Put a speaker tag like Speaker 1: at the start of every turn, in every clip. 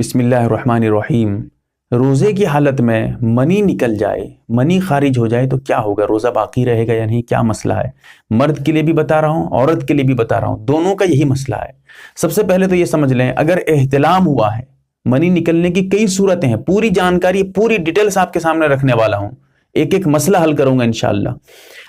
Speaker 1: بسم اللہ الرحمن الرحیم۔ روزے کی حالت میں منی نکل جائے، منی خارج ہو جائے تو کیا ہوگا؟ روزہ باقی رہے گا یا نہیں؟ کیا مسئلہ ہے؟ مرد کے لیے بھی بتا رہا ہوں، عورت کے لیے بھی بتا رہا ہوں، دونوں کا یہی مسئلہ ہے۔ سب سے پہلے تو یہ سمجھ لیں، اگر احتلام ہوا ہے، منی نکلنے کی کئی صورتیں ہیں، پوری جانکاری، پوری ڈیٹیلز آپ کے سامنے رکھنے والا ہوں، ایک ایک مسئلہ حل کروں گا انشاءاللہ۔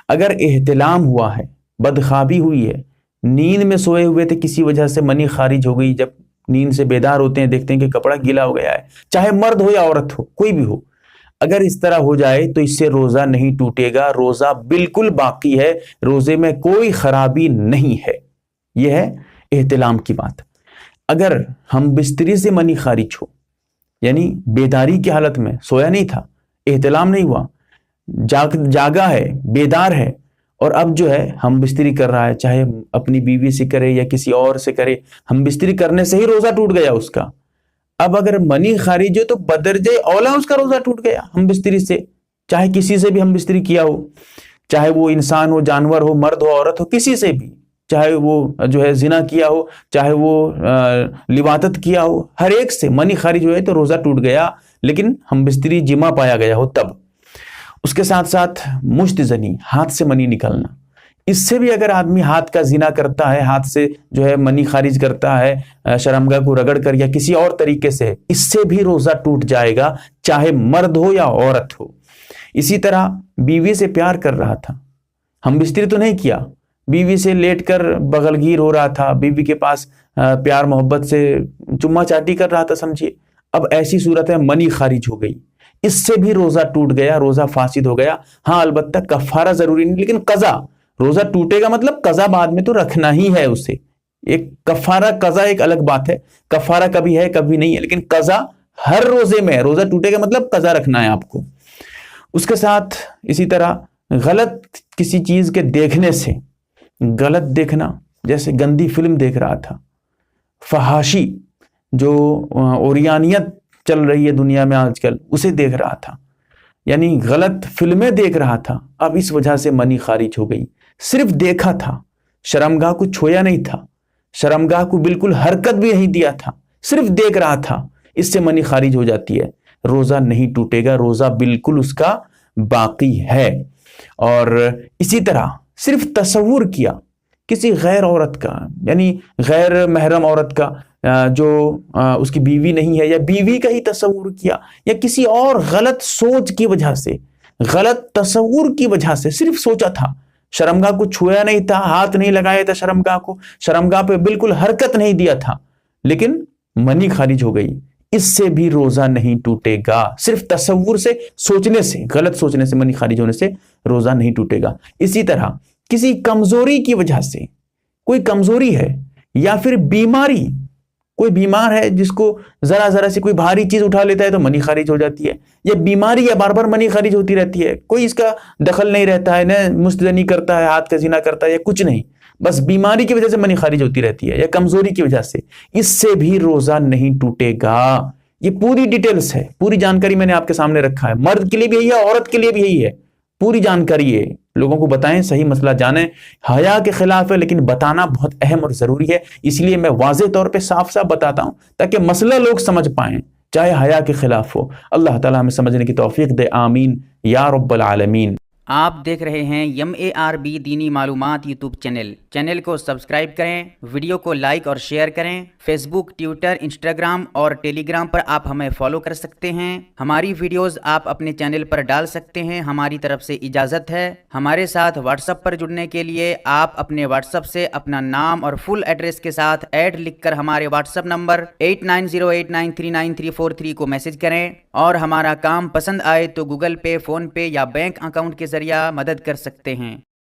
Speaker 1: اگر احتلام ہوا ہے، بدخوابی ہوئی ہے، نیند میں سوئے ہوئے تھے، کسی وجہ سے منی خارج ہو گئی، جب نیند سے بیدار ہوتے ہیں دیکھتے ہیں کہ کپڑا گیلا ہو گیا ہے، چاہے مرد ہو یا عورت ہو، کوئی بھی ہو، اگر اس طرح ہو جائے تو اس سے روزہ نہیں ٹوٹے گا، روزہ بالکل باقی ہے، روزے میں کوئی خرابی نہیں ہے۔ یہ ہے احتلام کی بات۔ اگر ہم بستری سے منی خارج ہو، یعنی بیداری کی حالت میں، سویا نہیں تھا، احتلام نہیں ہوا، جاگا ہے، بیدار ہے، اور اب جو ہے ہم بستری کر رہا ہے، چاہے اپنی بیوی سے کرے یا کسی اور سے کرے، ہم بستری کرنے سے ہی روزہ ٹوٹ گیا اس کا۔ اب اگر منی خارج ہو تو بدرجہ اولا اس کا روزہ ٹوٹ گیا، ہم بستری سے، چاہے کسی سے بھی ہم بستری کیا ہو، چاہے وہ انسان ہو، جانور ہو، مرد ہو، عورت ہو، کسی سے بھی، چاہے وہ جو ہے زنا کیا ہو، چاہے وہ لواطت کیا ہو، ہر ایک سے منی خارج ہوئے تو روزہ ٹوٹ گیا، لیکن ہم بستری جمع پایا گیا ہو تب۔ اس کے ساتھ ساتھ مشت زنی، ہاتھ سے منی نکلنا، اس سے بھی اگر آدمی ہاتھ کا زنا کرتا ہے، ہاتھ سے جو ہے منی خارج کرتا ہے، شرمگاہ کو رگڑ کر یا کسی اور طریقے سے، اس سے بھی روزہ ٹوٹ جائے گا، چاہے مرد ہو یا عورت ہو۔ اسی طرح بیوی سے پیار کر رہا تھا، ہم بستری تو نہیں کیا، بیوی سے لیٹ کر بغل گیر ہو رہا تھا، بیوی کے پاس پیار محبت سے چما چاٹی کر رہا تھا، سمجھیے، اب ایسی صورت ہے منی خارج ہو گئی، اس سے بھی روزہ ٹوٹ گیا، روزہ فاسد ہو گیا۔ ہاں البتہ کفارہ ضروری نہیں، لیکن قضا، روزہ ٹوٹے گا مطلب قضا بعد میں تو رکھنا ہی ہے اسے۔ ایک کفارہ قضا ایک الگ بات ہے، کفارہ کبھی ہے کبھی نہیں ہے، لیکن قضا ہر روزے میں ہے، روزہ ٹوٹے گا مطلب قضا رکھنا ہے آپ کو۔ اس کے ساتھ اسی طرح غلط کسی چیز کے دیکھنے سے، غلط دیکھنا، جیسے گندی فلم دیکھ رہا تھا، فحاشی جو اوریانیت چل رہی ہے دنیا میں آج کل، اسے دیکھ رہا تھا، یعنی غلط فلمیں دیکھ رہا تھا، اب اس وجہ سے منی خارج ہو گئی۔ صرف دیکھا تھا، شرمگاہ کو چھویا نہیں تھا، شرمگاہ کو بالکل حرکت بھی نہیں دیا تھا، صرف دیکھ رہا تھا، اس سے منی خارج ہو جاتی ہے، روزہ نہیں ٹوٹے گا، روزہ بالکل اس کا باقی ہے۔ اور اسی طرح صرف تصور کیا کسی غیر عورت کا، یعنی غیر محرم عورت کا، جو اس کی بیوی نہیں ہے، یا بیوی کا ہی تصور کیا، یا کسی اور غلط سوچ کی وجہ سے، غلط تصور کی وجہ سے صرف سوچا تھا، شرمگاہ کو چھویا نہیں تھا، ہاتھ نہیں لگایا تھا شرمگاہ کو، شرمگاہ پہ بالکل حرکت نہیں دیا تھا، لیکن منی خارج ہو گئی، اس سے بھی روزہ نہیں ٹوٹے گا۔ صرف تصور سے، سوچنے سے، غلط سوچنے سے منی خارج ہونے سے روزہ نہیں ٹوٹے گا۔ اسی طرح کسی کمزوری کی وجہ سے، کوئی کمزوری ہے یا پھر بیماری، کوئی بیمار ہے جس کو ذرا سے کوئی بھاری چیز اٹھا لیتا ہے تو منی خارج ہو جاتی ہے، یا بیماری ہے بار بار منی خارج ہوتی رہتی ہے، کوئی اس کا دخل نہیں رہتا ہے، نہ مستدنی کرتا ہے، ہاتھ کا زنا کرتا ہے یا کچھ نہیں، بس بیماری کی وجہ سے منی خارج ہوتی رہتی ہے، یا کمزوری کی وجہ سے، اس سے بھی روزہ نہیں ٹوٹے گا۔ یہ پوری ڈیٹیلز ہے، پوری جانکاری میں نے آپ کے سامنے رکھا ہے، مرد کے لیے بھی یہی ہے، عورت کے لیے بھی یہی ہے، پوری جانکاری ہے، لوگوں کو بتائیں، صحیح مسئلہ جانیں۔ حیا کے خلاف ہے لیکن بتانا بہت اہم اور ضروری ہے، اس لیے میں واضح طور پہ صاف بتاتا ہوں تاکہ مسئلہ لوگ سمجھ پائیں، چاہے حیا کے خلاف ہو۔ اللہ تعالیٰ ہمیں سمجھنے کی توفیق دے، آمین یا رب العالمین۔
Speaker 2: آپ دیکھ رہے ہیں MARB دینی معلومات یوٹیوب چینل کو سبسکرائب کریں، ویڈیو کو لائک اور شیئر کریں، فیس بک، ٹویٹر، انسٹاگرام اور ٹیلی گرام پر آپ ہمیں فالو کر سکتے ہیں، ہماری ویڈیوز آپ اپنے چینل پر ڈال سکتے ہیں، ہماری طرف سے اجازت ہے۔ ہمارے ساتھ واٹس ایپ پر جڑنے کے لیے آپ اپنے واٹس ایپ سے اپنا نام اور فل ایڈریس کے ساتھ ایڈ لکھ کر ہمارے واٹس ایپ نمبر 8908939343 کو میسج کریں، اور ہمارا کام پسند آئے تو گوگل پے، فون پے یا بینک اکاؤنٹ کے ذریعہ مدد کر سکتے ہیں۔